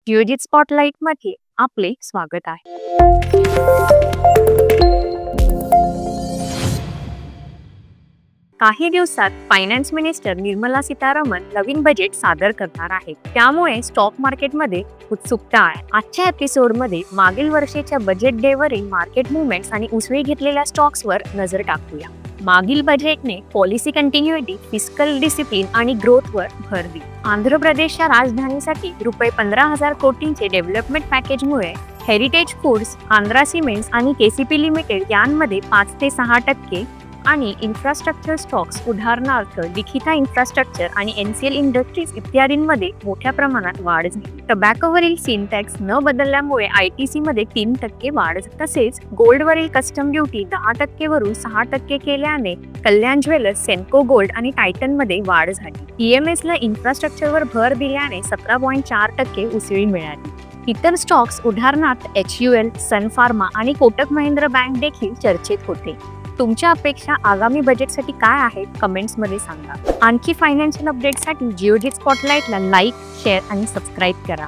जिओजित स्पॉटलाइटमध्ये आपले स्वागत आहे. काही दिवसात फायनान्स मिनिस्टर निर्मला सीतारामन नवीन बजेट सादर करणार आहेत. त्यामुळे स्टॉक मार्केटमध्ये उत्सुकता आहे. आजच्या एपिसोडमध्ये मागील वर्षाच्या बजेट डेवरील मार्केट मुवमेंट्स आणि उसळी घेतलेल्या स्टॉक्सवर नजर टाकूया. मागील बजेटने पॉलिसी कंटिन्युइटी, फिस्कल डिसिप्लिन आणि ग्रोथवर भर दिली. आंध्र प्रदेशच्या राजधानीसाठी रुपये 15,000 कोटींचे डेव्हलपमेंट पॅकेजमुळे हेरिटेज फूड्स, आंध्रा सिमेंट्स आणि केसीपी लिमिटेड यांमध्ये 5 ते 6% आणि इन्फ्रास्ट्रक्चर स्टॉक्स उदाहरणार्थ लिखिता इन्फ्रास्ट्रक्चर आणि एनसीएल इंडस्ट्रीज इत्यादींमध्ये मोठ्या प्रमाणात वाढ झाली. टबॅकोवरील सिनटॅक्स न बदलल्यामुळे आयटीसी मध्ये 3% वाढ. तसेच गोल्डवरील कस्टम ड्युटी 10% वरून 6% केल्याने कल्याण ज्वेलर्स, सेन्को गोल्ड आणि टायटन मध्ये वाढ झाली. ईएमएसला इन्फ्रास्ट्रक्चरवर भर दिल्याने 17.4% उसळी मिळाली. इतर स्टॉक्स उदाहरणार्थ HUL, सन फार्मा आणि कोटक महिंद्रा बँक देखील चर्चेत होते. तुमच्या अपेक्षा आगामी बजेटसाठी काय आहेत कमेंट्समध्ये सांगा. आणखी फायनान्शियल अपडेटसाठी जिओजित स्पॉटलाइटला लाईक, शेअर आणि सबस्क्राईब करा.